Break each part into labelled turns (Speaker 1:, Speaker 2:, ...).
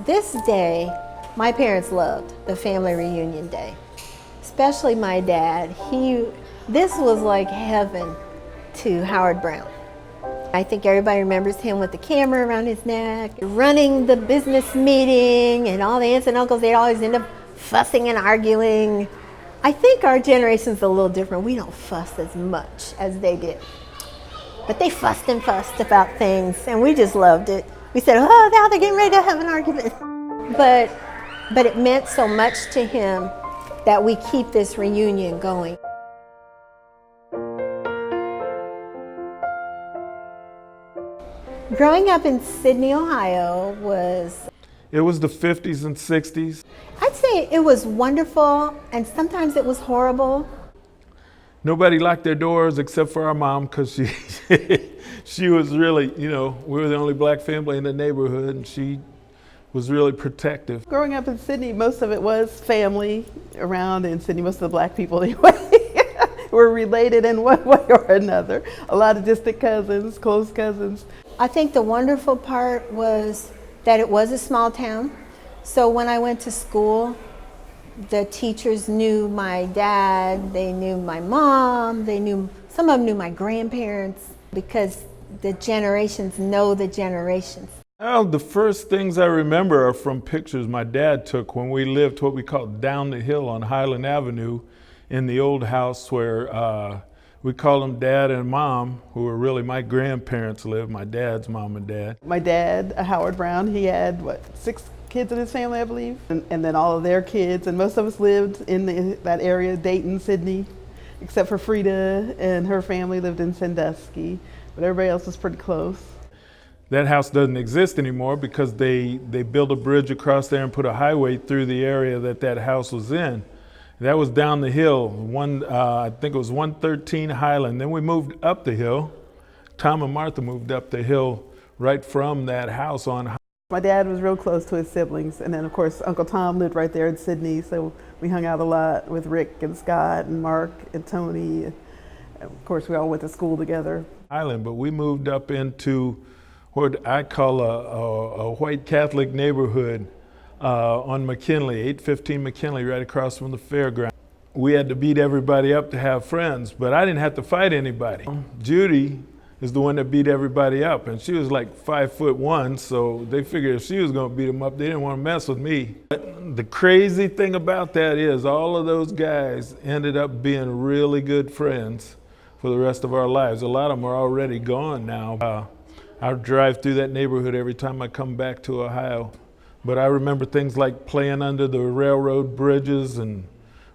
Speaker 1: This day, my parents loved the family reunion day, especially my dad. This was like heaven to Howard Brown. I think everybody remembers him with the camera around his neck, running the business meeting, and all the aunts and uncles, they'd always end up fussing and arguing. I think our generation's a little different. We don't fuss as much as they did. But they fussed and fussed about things, and we just loved it. We said, oh, now they're getting ready to have an argument. But it meant so much to him that we keep this reunion going. Growing up in Sidney, Ohio
Speaker 2: It was the 50s and 60s.
Speaker 1: I'd say it was wonderful, and sometimes it was horrible.
Speaker 2: Nobody locked their doors except for our mom, because she was really, we were the only black family in the neighborhood, and she was really protective.
Speaker 3: Growing up in Sidney, most of it was family around in Sidney. Most of the black people anyway were related in one way or another. A lot of distant cousins, close cousins.
Speaker 1: I think the wonderful part was that it was a small town. So when I went to school, the teachers knew my dad, they knew my mom, some of them knew my grandparents, because the generations know the generations.
Speaker 2: Well, the first things I remember are from pictures my dad took when we lived what we called down the hill on Highland Avenue in the old house where we called them Dad and Mom, who were really my grandparents lived, my dad's mom and dad.
Speaker 3: My dad, Howard Brown, he had, 6 kids in his family, I believe, and then all of their kids, and most of us lived in that area, Dayton, Sidney, except for Frida and her family lived in Sandusky, but everybody else was pretty close.
Speaker 2: That house doesn't exist anymore because they built a bridge across there and put a highway through the area that house was in. That was down the hill, I think it was 113 Highland. Then we moved up the hill. Tom and Martha moved up the hill right from that house on Highland.
Speaker 3: My dad was real close to his siblings, and then of course Uncle Tom lived right there in Sidney, so we hung out a lot with Rick and Scott and Mark and Tony. And of course we all went to school together.
Speaker 2: Highland, but we moved up into what I call a white Catholic neighborhood on McKinley, 815 McKinley, right across from the fairground. We had to beat everybody up to have friends, but I didn't have to fight anybody. Judy is the one that beat everybody up, and she was like 5'1", so they figured if she was gonna beat them up, they didn't want to mess with me. But the crazy thing about that is all of those guys ended up being really good friends for the rest of our lives. A lot of them are already gone now. I drive through that neighborhood every time I come back to Ohio. But I remember things like playing under the railroad bridges and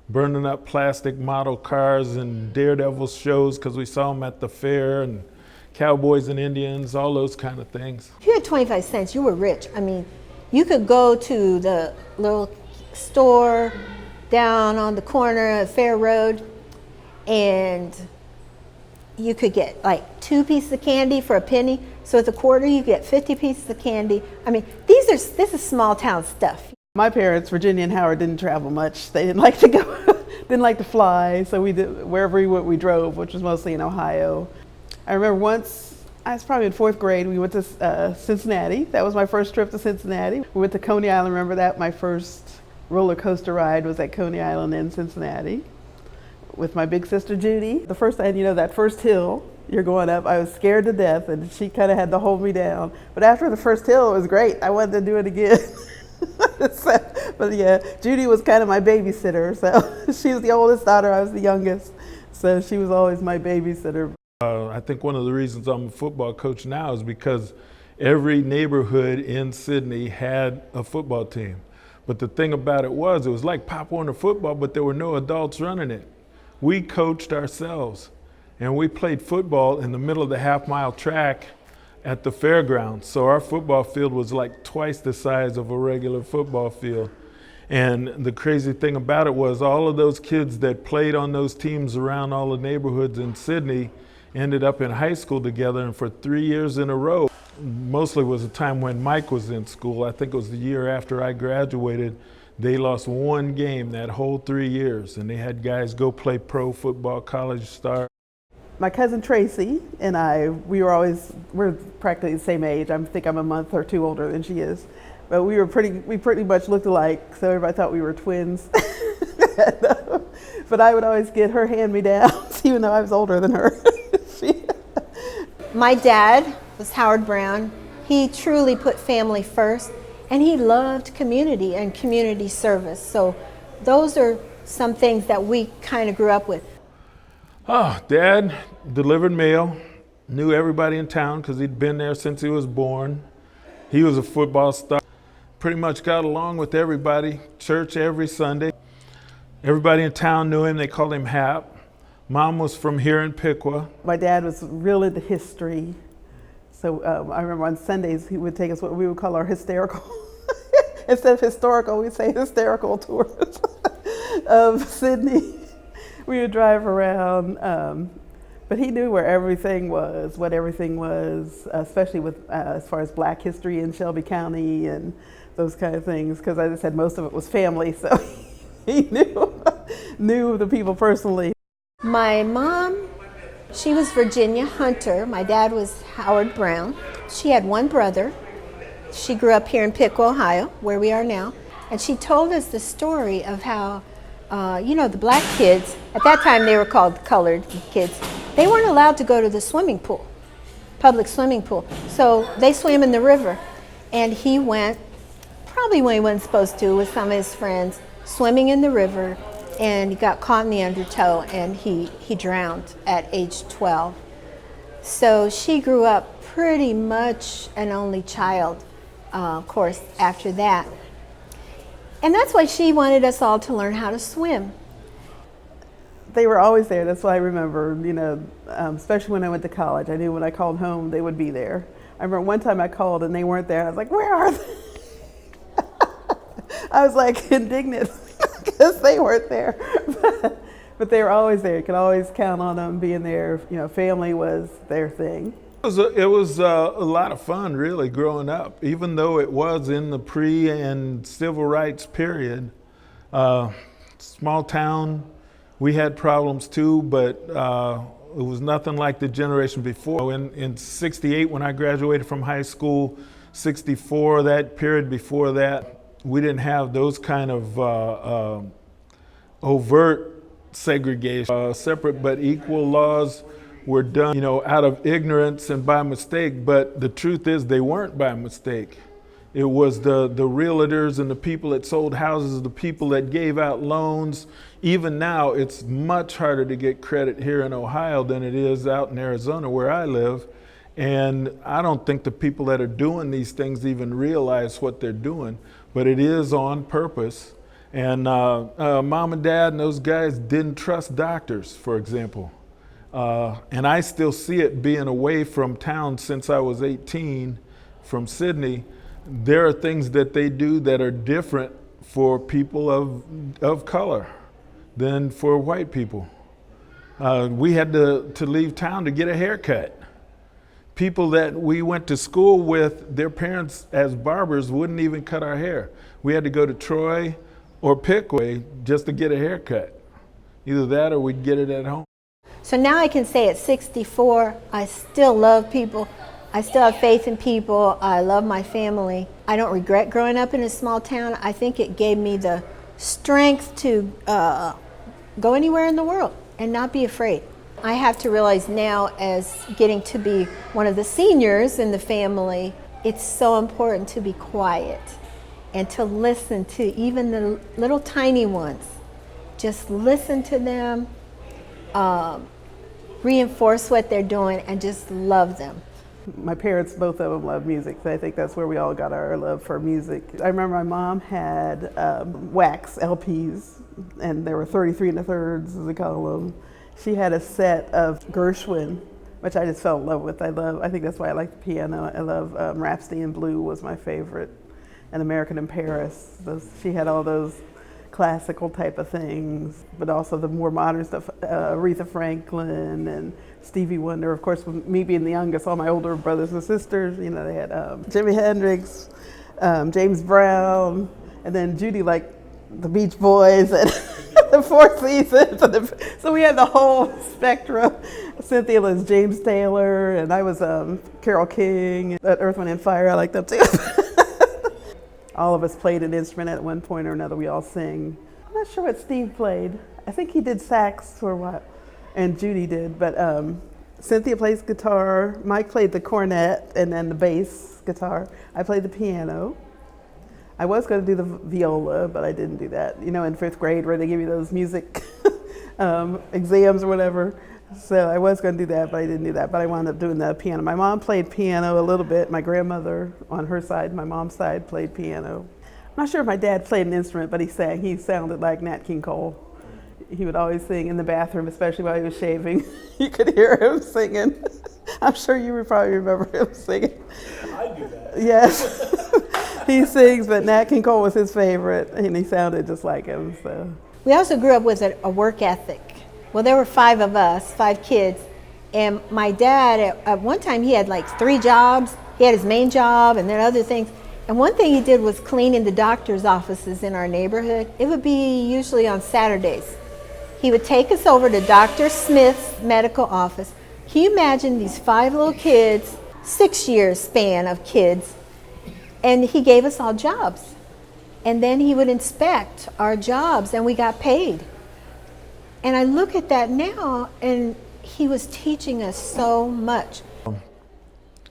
Speaker 2: burning up plastic model cars and Daredevil shows because we saw them at the fair, and Cowboys and Indians, all those kind of things.
Speaker 1: If you had 25 cents, you were rich. I mean, you could go to the little store down on the corner of Fair Road, and you could get like 2 pieces of candy for a penny. So at the quarter, you get 50 pieces of candy. I mean, this is small town stuff.
Speaker 3: My parents, Virginia and Howard, didn't travel much. They didn't like to go, didn't like to fly. So we did, wherever we went, we drove, which was mostly in Ohio. I remember once, I was probably in 4th grade, we went to Cincinnati. That was my first trip to Cincinnati. We went to Coney Island. Remember that? My first roller coaster ride was at Coney Island in Cincinnati with my big sister Judy. The first time, that first hill you're going up, I was scared to death, and she kind of had to hold me down. But after the first hill, it was great. I wanted to do it again. But yeah, Judy was kind of my babysitter. So she was the oldest daughter, I was the youngest. So she was always my babysitter.
Speaker 2: I think one of the reasons I'm a football coach now is because every neighborhood in Sidney had a football team. But the thing about it was like Pop Warner football, but there were no adults running it. We coached ourselves, and we played football in the middle of the half-mile track at the fairgrounds. So our football field was like twice the size of a regular football field. And the crazy thing about it was all of those kids that played on those teams around all the neighborhoods in Sidney ended up in high school together, and for 3 years in a row. Mostly was a time when Mike was in school. I think it was the year after I graduated. They lost 1 game that whole 3 years, and they had guys go play pro football, college star.
Speaker 3: My cousin Tracy and I, we're practically the same age. I think I'm a month or 2 older than she is. but we pretty much looked alike, so everybody thought we were twins. But I would always get her hand-me-downs, even though I was older than her.
Speaker 1: My dad was Howard Brown. He truly put family first, and he loved community and community service. So those are some things that we kind of grew up with.
Speaker 2: Oh, Dad delivered mail, knew everybody in town because he'd been there since he was born. He was a football star. Pretty much got along with everybody, church every Sunday. Everybody in town knew him, they called him Hap. Mom was from here in Piqua.
Speaker 3: My dad was real into history. So I remember on Sundays he would take us what we would call our hysterical, instead of historical, we'd say hysterical tours of Sydney. We would drive around, but he knew where everything was, what everything was, especially with as far as Black history in Shelby County and those kind of things, because as I said, most of it was family, so he knew the people personally.
Speaker 1: My mom, she was Virginia Hunter. My dad was Howard Brown. She had one brother. She grew up here in Piqua, Ohio, where we are now. And she told us the story of how, the Black kids, at that time they were called colored kids, they weren't allowed to go to the swimming pool, public swimming pool. So they swam in the river. And he went, probably when he wasn't supposed to, with some of his friends, swimming in the river, and he got caught in the undertow, and he drowned at age 12. So she grew up pretty much an only child, of course, after that. And that's why she wanted us all to learn how to swim.
Speaker 3: They were always there. That's why I remember, especially when I went to college. I knew when I called home, they would be there. I remember one time I called and they weren't there. I was like, where are they? I was like indignant because they weren't there. But they were always there. You could always count on them being there. Family was their thing.
Speaker 2: It was a lot of fun, really, growing up, even though it was in the pre and civil rights period. Small town, we had problems too, but it was nothing like the generation before. In 68, when I graduated from high school, 64, that period before that, we didn't have those kind of overt segregation. Separate but equal laws were done, out of ignorance and by mistake, but the truth is they weren't by mistake. It was the realtors and the people that sold houses, the people that gave out loans. Even now, it's much harder to get credit here in Ohio than it is out in Arizona where I live. And I don't think the people that are doing these things even realize what they're doing, but it is on purpose. And Mom and Dad and those guys didn't trust doctors, for example. And I still see it being away from town since I was 18 from Sydney. There are things that they do that are different for people of color than for white people. We had to leave town to get a haircut. People that we went to school with, their parents as barbers wouldn't even cut our hair. We had to go to Troy or Piqua just to get a haircut. Either that or we'd get it at home.
Speaker 1: So now I can say at 64, I still love people. I still have faith in people. I love my family. I don't regret growing up in a small town. I think it gave me the strength to go anywhere in the world and not be afraid. I have to realize now, as getting to be one of the seniors in the family, it's so important to be quiet and to listen to even the little tiny ones. Just listen to them, reinforce what they're doing, and just love them.
Speaker 3: My parents, both of them, love music, so I think that's where we all got our love for music. I remember my mom had wax LPs, and there were 33 and a thirds, as we call them. She had a set of Gershwin, which I just fell in love with. I think that's why I like the piano. I love Rhapsody in Blue was my favorite, and American in Paris. She had all those classical type of things, but also the more modern stuff, Aretha Franklin and Stevie Wonder. Of course, with me being the youngest, all my older brothers and sisters, they had Jimi Hendrix, James Brown, and then Judy liked the Beach Boys and the Four Seasons. So we had the whole spectrum. Cynthia was James Taylor, and I was Carole King, Earth, Wind and Fire. I like them too. all of us played an instrument at one point or another. We all sing. I'm not sure what Steve played. I think he did sax for a while, and Judy did. But Cynthia plays guitar. Mike played the cornet and then the bass guitar. I played the piano. I was going to do the viola, but I didn't do that. You know, in 5th grade where they give you those music exams or whatever. So I was going to do that, but I didn't do that. But I wound up doing the piano. My mom played piano a little bit. My grandmother on her side, my mom's side, played piano. I'm not sure if my dad played an instrument, but he sang. He sounded like Nat King Cole. He would always sing in the bathroom, especially while he was shaving. You could hear him singing. I'm sure you would probably remember him singing.
Speaker 2: I do that.
Speaker 3: Yes. He sings, but Nat King Cole was his favorite, and he sounded just like him. So
Speaker 1: We also grew up with a work ethic. Well, there were 5 of us, 5 kids, and my dad, at one time, he had like 3 jobs. He had his main job and then other things. And one thing he did was cleaning the doctor's offices in our neighborhood. It would be usually on Saturdays. He would take us over to Dr. Smith's medical office. Can you imagine these 5 little kids, 6 years span of kids, and he gave us all jobs. And then he would inspect our jobs and we got paid. And I look at that now, and he was teaching us so much.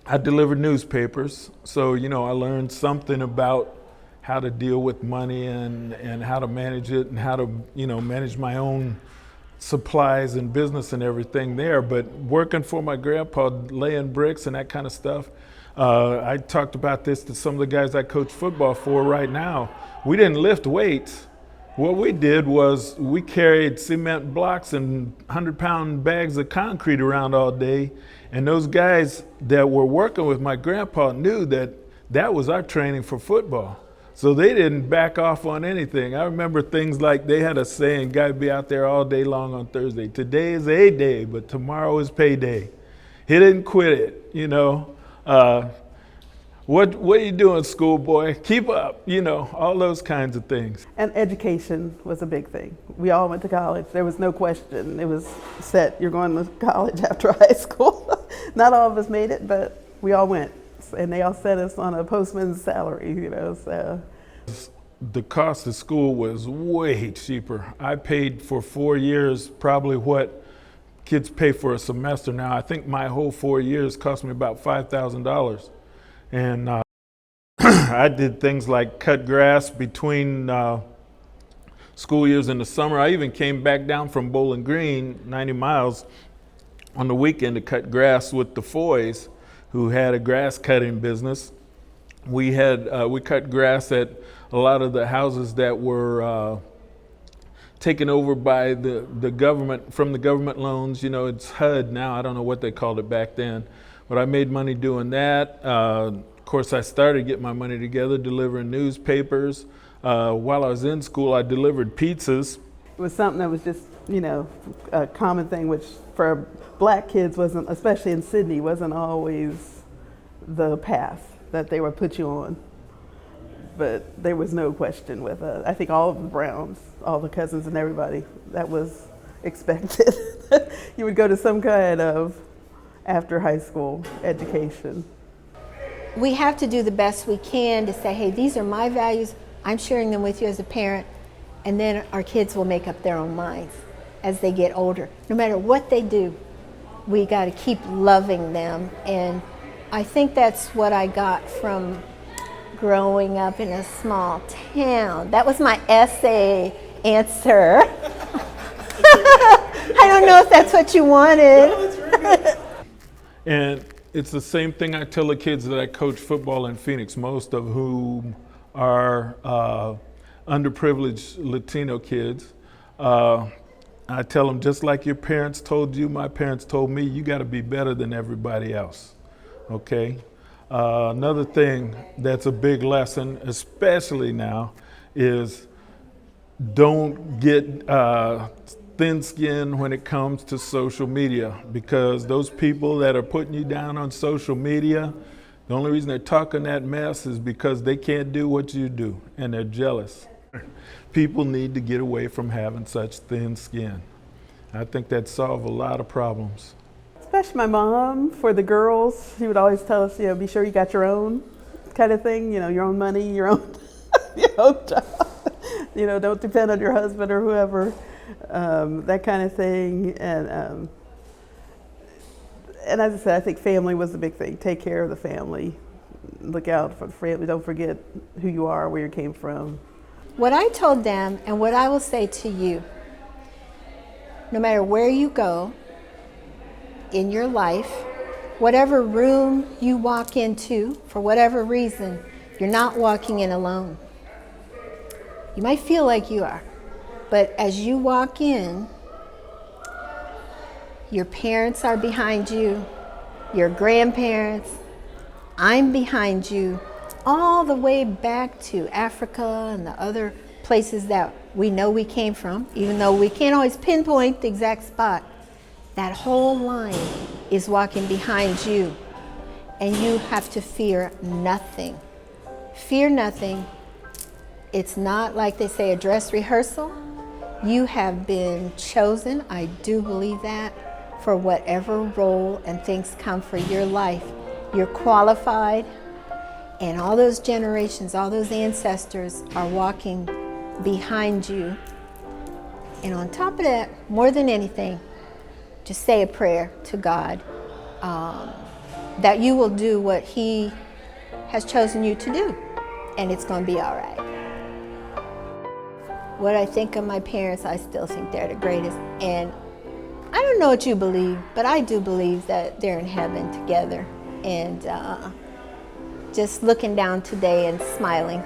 Speaker 2: I delivered newspapers, so I learned something about how to deal with money and how to manage it and how to manage my own supplies and business and everything there. But working for my grandpa, laying bricks and that kind of stuff, I talked about this to some of the guys I coach football for right now. We didn't lift weights. What we did was we carried cement blocks and 100-pound bags of concrete around all day. And those guys that were working with my grandpa knew that that was our training for football. So they didn't back off on anything. I remember things like they had a saying, "Guy be out there all day long on Thursday. Today is a day, but tomorrow is payday." He didn't quit it, What are you doing, schoolboy? Keep up, all those kinds of things.
Speaker 3: And education was a big thing. We all went to college. There was no question. It was set, you're going to college after high school. Not all of us made it, but we all went. And they all set us on a postman's salary, so.
Speaker 2: The cost of school was way cheaper. I paid for 4 years probably what kids pay for a semester now. I think my whole 4 years cost me about $5,000. And I did things like cut grass between school years in the summer. I even came back down from Bowling Green, 90 miles, on the weekend to cut grass with the Foys, who had a grass cutting business. We cut grass at a lot of the houses that were taken over by the government, from the government loans. It's HUD now. I don't know what they called it back then. But I made money doing that. Of course, I started getting my money together, delivering newspapers. While I was in school, I delivered pizzas.
Speaker 3: It was something that was just, a common thing, which for black kids wasn't, especially in Sydney, wasn't always the path that they would put you on. But there was no question with, I think all of the Browns, all the cousins and everybody, that was expected. You would go to some kind of after high school education.
Speaker 1: We have to do the best we can to say, hey, these are my values. I'm sharing them with you as a parent. And then our kids will make up their own minds as they get older. No matter what they do, we got to keep loving them. And I think that's what I got from growing up in a small town. That was my essay answer. I don't know if that's what you wanted.
Speaker 2: And it's the same thing I tell the kids that I coach football in Phoenix, most of whom are underprivileged Latino kids. I tell them, just like your parents told you, my parents told me, you got to be better than everybody else, okay? Another thing that's a big lesson, especially now, is don't get thin skin when it comes to social media, because those people that are putting you down on social media, the only reason they're talking that mess is because they can't do what you do and they're jealous. People need to get away from having such thin skin. I think that'd solve a lot of problems.
Speaker 3: Especially my mom, for the girls, she would always tell us, be sure you got your own kind of thing, your own money, your own Don't depend on your husband or whoever, that kind of thing. And as I said, I think family was the big thing. Take care of the family. Look out for the family. Don't forget who you are, where you came from.
Speaker 1: What I told them and what I will say to you, no matter where you go in your life, whatever room you walk into, for whatever reason, you're not walking in alone. You might feel like you are, but as you walk in, your parents are behind you, your grandparents, I'm behind you, all the way back to Africa and the other places that we know we came from, even though we can't always pinpoint the exact spot. That whole line is walking behind you, and you have to fear nothing. Fear nothing. It's not like they say a dress rehearsal. You have been chosen, I do believe that, for whatever role and things come for your life. You're qualified, and all those generations, all those ancestors are walking behind you. And on top of that, more than anything, just say a prayer to God that you will do what He has chosen you to do, and it's going to be all right. What I think of my parents, I still think they're the greatest. And I don't know what you believe, but I do believe that they're in heaven together. And just looking down today and smiling.